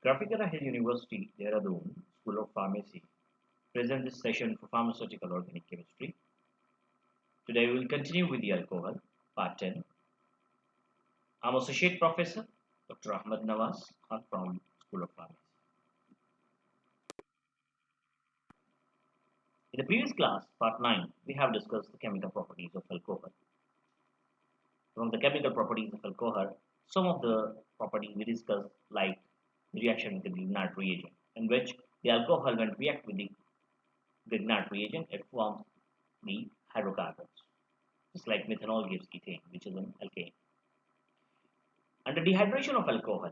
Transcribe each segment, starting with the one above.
Graphicana Hill University, Dehradun, School of Pharmacy, presents this session for pharmaceutical organic chemistry. Today we will continue with the alcohol, part 10. I'm Associate Professor Dr. Ahmed Nawaz from School of Pharmacy. In the previous class, part 9, we have discussed the chemical properties of alcohol. From the chemical properties of alcohol, some of the properties we discussed like the reaction with the Grignard reagent, in which the alcohol when react with the Grignard reagent, it forms the hydrocarbons, just like methanol gives ethane, which is an alkane. Under dehydration of alcohol,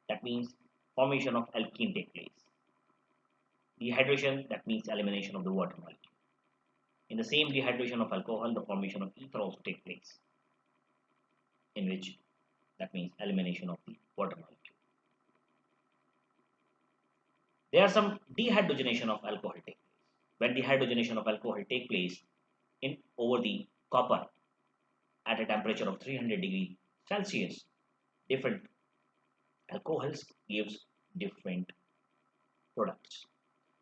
that means formation of alkene take place. Dehydration, that means elimination of the water molecule. In the same dehydration of alcohol, the formation of ether also take place, in which that means elimination of the water molecule. There are some dehydrogenation of alcohol take place. When dehydrogenation of alcohol take place in over the copper at a temperature of 300 degree Celsius, different alcohols gives different products.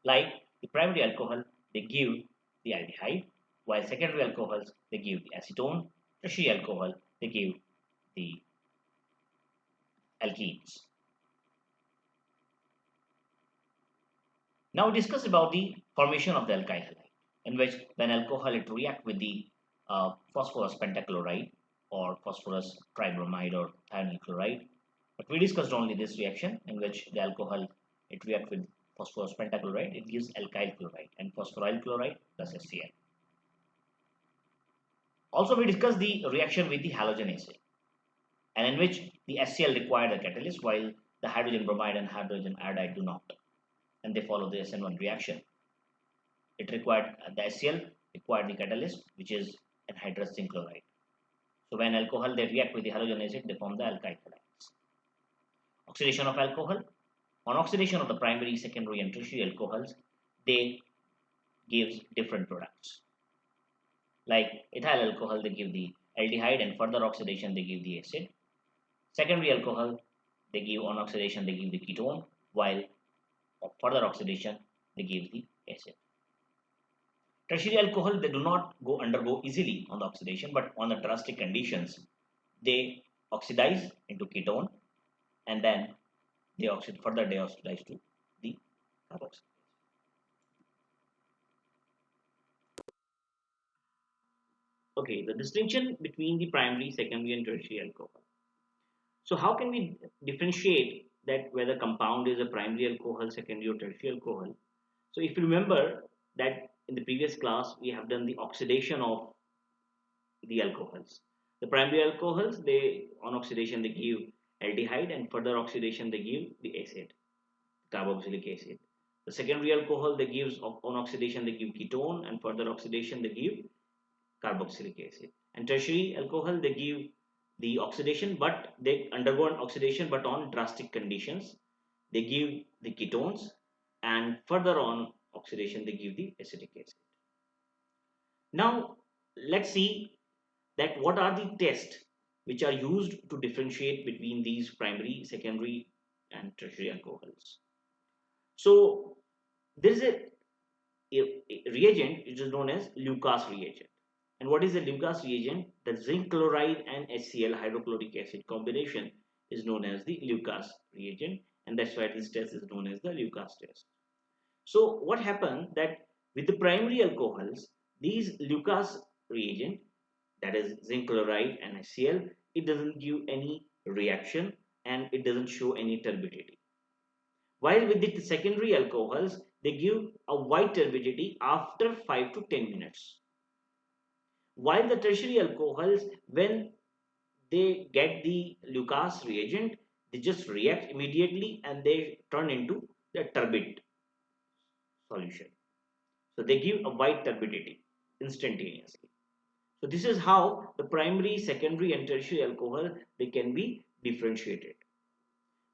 Like the primary alcohol, they give the aldehyde, while secondary alcohols, they give the acetone, tertiary alcohol, they give the alkenes. Now we discuss about the formation of the alkyl halide, in which when alcohol it react with the phosphorus pentachloride or phosphorus tribromide or thionyl chloride. But we discussed only this reaction in which the alcohol it react with phosphorus pentachloride, it gives alkyl chloride and phosphoryl chloride plus HCl. Also we discussed the reaction with the halogen acid, and in which the HCl required a catalyst while the hydrogen bromide and hydrogen iodide do not, and they follow the SN1 reaction. It required the HCl required the catalyst, which is anhydrous zinc chloride. So when alcohol they react with the halogen acid, they form the alkyl halides. Oxidation of alcohol. On oxidation of the primary, secondary, and tertiary alcohols, they gives different products. Like ethyl alcohol, they give the aldehyde, and further oxidation they give the acid. Secondary alcohol, they give on oxidation they give the ketone, while further oxidation they give the acid. Tertiary alcohol they do not undergo easily on the oxidation, but on the drastic conditions they oxidize into ketone, and then they further oxidize to the carboxylic. Okay, the distinction between the primary, secondary, and tertiary alcohol. So how can we differentiate that whether compound is a primary alcohol, secondary, or tertiary alcohol? So if you remember that in the previous class we have done the oxidation of the alcohols. The primary alcohols, they on oxidation they give aldehyde, and further oxidation they give the acid, carboxylic acid. The secondary alcohol they gives on oxidation they give ketone, and further oxidation they give carboxylic acid. And tertiary alcohol they give the oxidation, but they undergo an oxidation but on drastic conditions. They give the ketones, and further on oxidation they give the acetic acid. Now let's see that what are the tests which are used to differentiate between these primary, secondary, and tertiary alcohols. So there is a reagent which is known as Lucas reagent. And what is the Lucas reagent? The zinc chloride and HCl hydrochloric acid combination is known as the Lucas reagent, and that's why this test is known as the Lucas test. So what happens that with the primary alcohols, these Lucas reagent, that is zinc chloride and HCl, it doesn't give any reaction and it doesn't show any turbidity. While with the secondary alcohols, they give a white turbidity after 5 to 10 minutes. While the tertiary alcohols, when they get the Lucas reagent, they just react immediately and they turn into the turbid solution. So they give a white turbidity instantaneously. So this is how the primary, secondary, and tertiary alcohol they can be differentiated.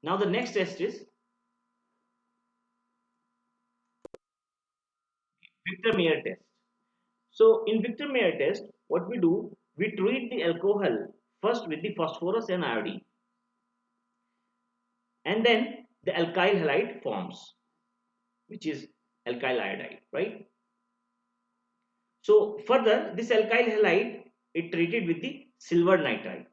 Now the next test is Victor-Meyer test. So in Victor-Meyer test, what we do, we treat the alcohol first with the phosphorus and iodine, and then the alkyl halide forms, which is alkyl iodide, right? So further, this alkyl halide is treated with the silver nitride,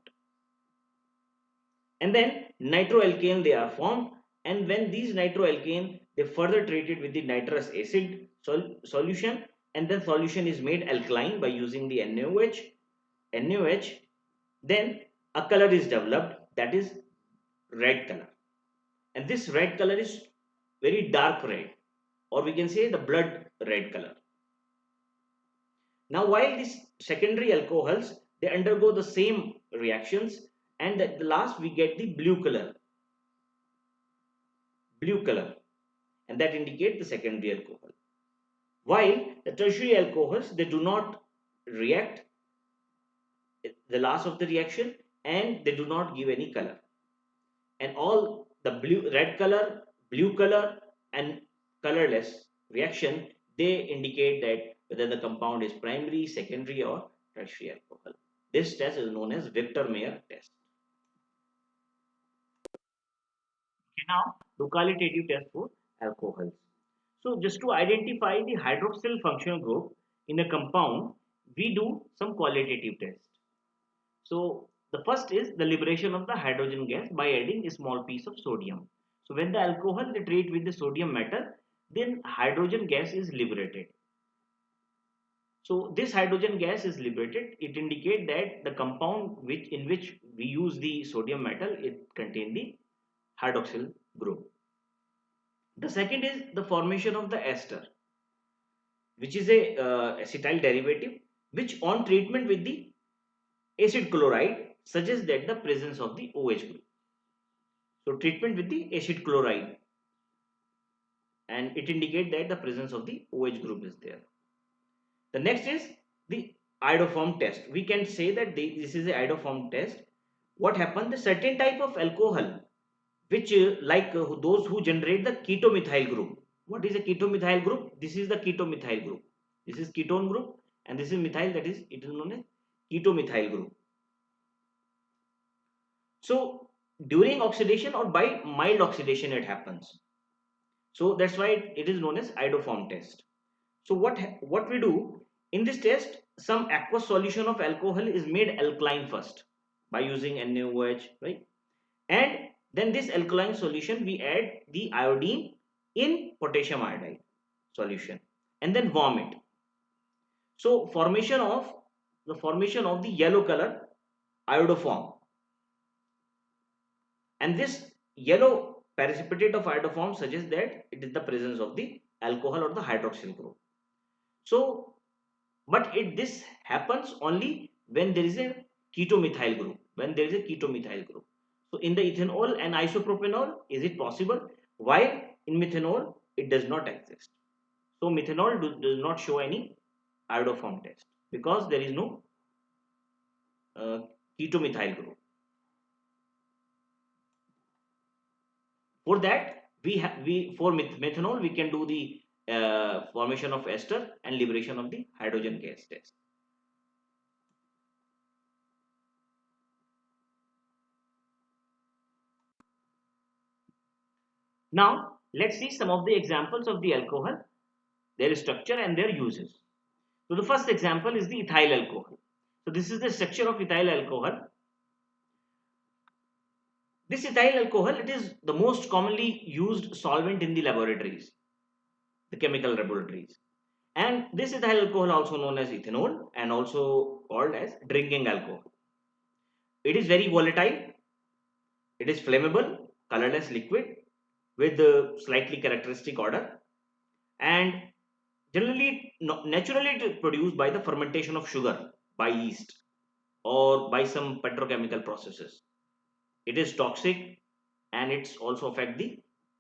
and then nitroalkane they are formed. And when these nitroalkane, they further treated with the nitrous acid solution, and then solution is made alkaline by using the NaOH. Then a color is developed, that is red color, and this red color is very dark red, or we can say the blood red color. Now, while these secondary alcohols, they undergo the same reactions, and at the last we get the blue color, and that indicate the secondary alcohol. While the tertiary alcohols, they do not react the last of the reaction, and they do not give any color. And all the red color, blue color, and colorless reaction, they indicate that whether the compound is primary, secondary, or tertiary alcohol. This test is known as Victor-Meyer test. Okay, now the qualitative test for alcohols. So just to identify the hydroxyl functional group in a compound, we do some qualitative test. So the first is the liberation of the hydrogen gas by adding a small piece of sodium. So when the alcohol they treat with the sodium metal, then hydrogen gas is liberated. So this hydrogen gas is liberated. It indicates that the compound in which we use the sodium metal, it contains the hydroxyl group. The second is the formation of the ester, which is a acetyl derivative, which on treatment with the acid chloride suggests that the presence of the OH group. So treatment with the acid chloride, and it indicates that the presence of the OH group is there. The next is the iodoform test. We can say that this is a iodoform test. What happens? The certain type of alcohol, which those who generate the ketomethyl group. What is a ketomethyl group? This is the ketomethyl group. This is ketone group, and this is methyl, that is it is known as ketomethyl group. So during oxidation or by mild oxidation it happens. So that's why it is known as iodoform test. So what we do in this test, some aqueous solution of alcohol is made alkaline first by using NaOH, right? And then this alkaline solution we add the iodine in potassium iodide solution, and then warm it. So formation of the yellow color iodoform, and this yellow precipitate of iodoform suggests that it is the presence of the alcohol or the hydroxyl group. So but this happens only when there is a ketomethyl group. So in the ethanol and isopropanol, is it possible? While in methanol, it does not exist. So methanol does not show any iodoform test because there is no ketomethyl group. For that, for methanol we can do the formation of ester and liberation of the hydrogen gas test. Now let's see some of the examples of the alcohol, their structure and their uses. So the first example is the ethyl alcohol. So this is the structure of ethyl alcohol. This ethyl alcohol, it is the most commonly used solvent in the laboratories, the chemical laboratories. And this ethyl alcohol, also known as ethanol and also called as drinking alcohol. It is very volatile. It is flammable, colorless liquid with a slightly characteristic odor, and generally naturally it is produced by the fermentation of sugar by yeast or by some petrochemical processes. It is toxic, and it's also affect the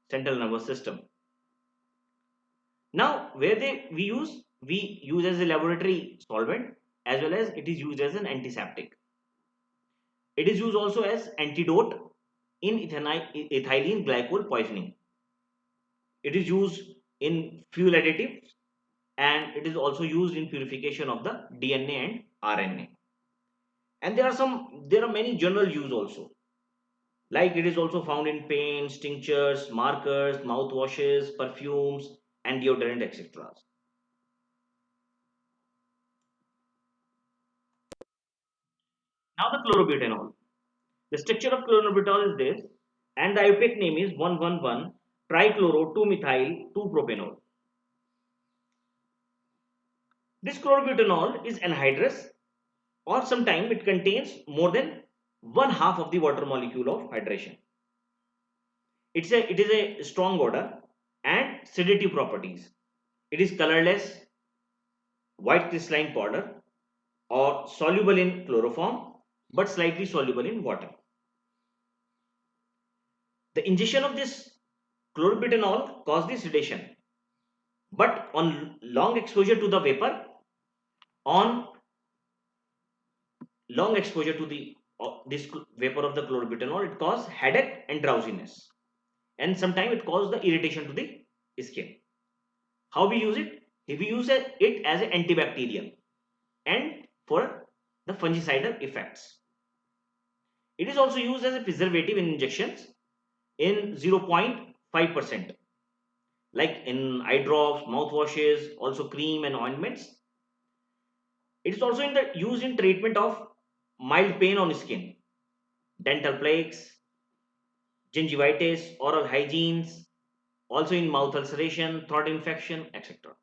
central nervous system. Now we use as a laboratory solvent, as well as it is used as an antiseptic. It is used also as antidote in ethylene glycol poisoning. It is used in fuel additives, and it is also used in purification of the DNA and RNA. And there are many general use also. Like it is also found in paints, tinctures, markers, mouthwashes, perfumes, and deodorant, etc. Now the chlorobutanol. The structure of chlorobutanol is this, and the IUPAC name is 111 trichloro 2-methyl 2-propanol. This chlorobutanol is anhydrous, or sometimes it contains more than one half of the water molecule of hydration. It is a strong odor and sedative properties. It is colorless, white crystalline powder, or soluble in chloroform but slightly soluble in water. The ingestion of this chlorobutanol causes the sedation, but on long exposure to the vapor, on long exposure to the this vapor of the chlorobutanol, it causes headache and drowsiness, and sometimes it causes the irritation to the skin. How we use it? We use it as an antibacterial and for the fungicidal effects. It is also used as a preservative in injections in 0.5%, like in eye drops, mouthwashes, also cream and ointments. It is also used in treatment of mild pain on skin, dental plaques, gingivitis, oral hygienes, also in mouth ulceration, throat infection, etc.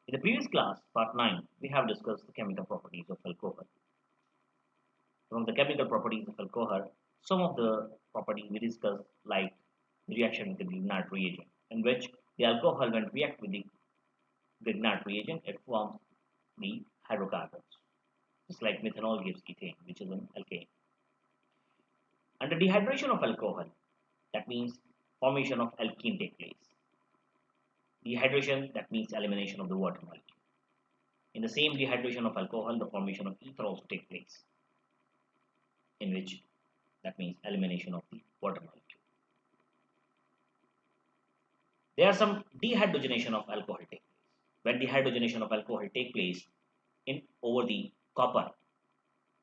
In the previous class, part 9, we have discussed the chemical properties of alcohol. From the chemical properties of alcohol, some of the properties we discussed, like the reaction with the Grignard reagent, in which the alcohol, when react with the Grignard reagent, it forms the hydrocarbons. Just like methanol gives ethane, which is an alkane. Under dehydration of alcohol, that means formation of alkene take place. Dehydration, that means elimination of the water molecule. In the same dehydration of alcohol, the formation of ether also take place, in which that means elimination of the water molecule. There are some dehydrogenation of alcohol take place. When dehydrogenation of alcohol take place in over the copper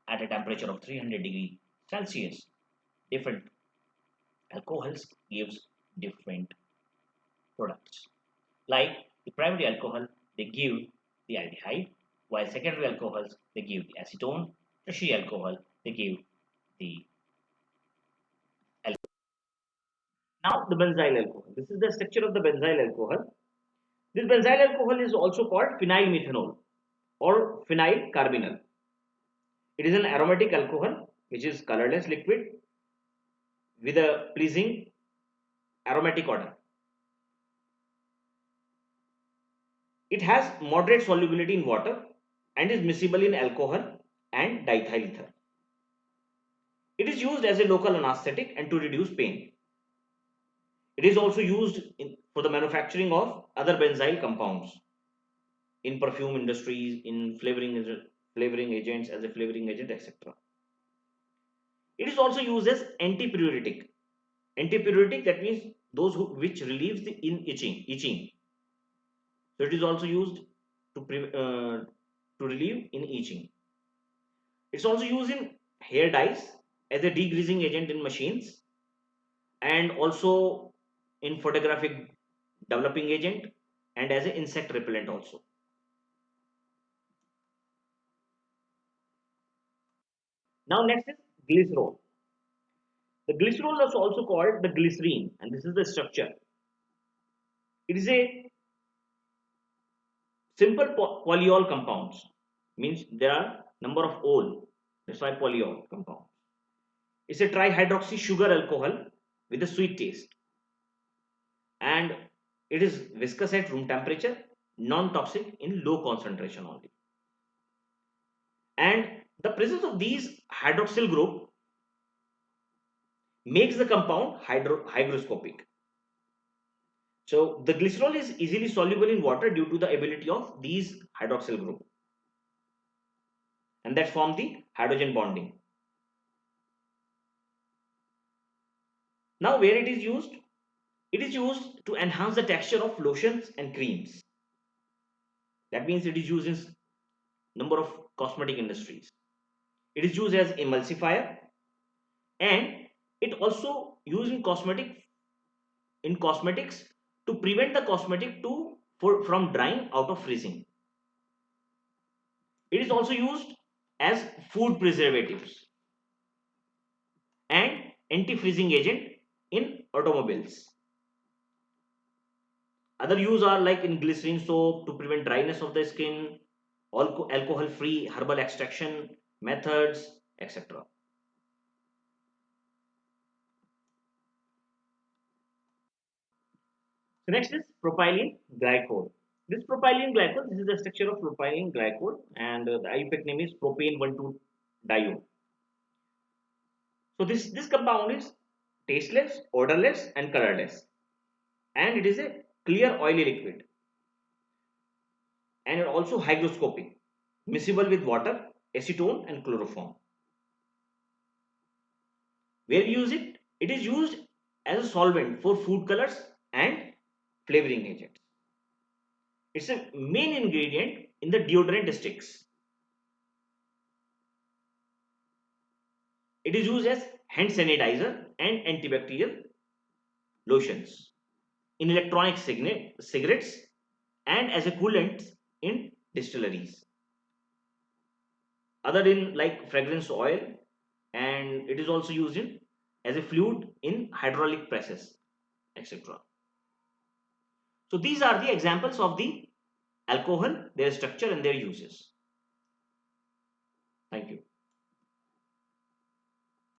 at a temperature of 300 degrees Celsius, different alcohols gives different products. Like the primary alcohol, they give the aldehyde, while secondary alcohols, they give the acetone, tertiary alcohol, they give the alcohol. Now the benzyl alcohol. This is the structure of the benzyl alcohol. This benzyl alcohol is also called phenyl methanol or phenyl carbonyl. It is an aromatic alcohol which is colorless liquid with a pleasing aromatic odor. It has moderate solubility in water and is miscible in alcohol and diethyl ether. It is used as a local anesthetic and to reduce pain. It is also used for the manufacturing of other benzyl compounds in perfume industries, in flavoring agents, as a flavoring agent, etc. It is also used as antipyretic. Antipyretic, that means those which relieves the in itching. So it is also used to relieve in itching. It's also used in hair dyes as a degreasing agent in machines, and also in photographic developing agent, and as an insect repellent also. Now next is glycerol. The glycerol is also called the glycerine, and this is the structure. It is a simple polyol compounds, means there are number of ol, that's why polyol compound. It's a trihydroxy sugar alcohol with a sweet taste, and it is viscous at room temperature, non-toxic in low concentration only. And the presence of these hydroxyl group makes the compound hygroscopic. So the glycerol is easily soluble in water due to the ability of these hydroxyl group, and that form the hydrogen bonding. Now where it is used? It is used to enhance the texture of lotions and creams. That means it is used in number of cosmetic industries. It is used as emulsifier, and it also used in cosmetics to prevent the cosmetic from drying out of freezing. It is also used as food preservatives and anti-freezing agent in automobiles. Other use are like in glycerin soap to prevent dryness of the skin, alcohol-free herbal extraction methods, etc. So next is propylene glycol. This is the structure of propylene glycol, and the IUPAC name is propane 1,2 dione. So this compound is tasteless, odorless, and colorless, and it is a clear oily liquid, and it also hygroscopic, miscible with water, acetone, and chloroform. Where we use it? It is used as a solvent for food colors and flavoring agents. It's a main ingredient in the deodorant sticks. It is used as hand sanitizer and antibacterial lotions in electronic cigarettes and as a coolant in distilleries. Other in like fragrance oil, and it is also used in as a fluid in hydraulic presses, etc. So these are the examples of the alcohol, their structure and their uses. Thank you.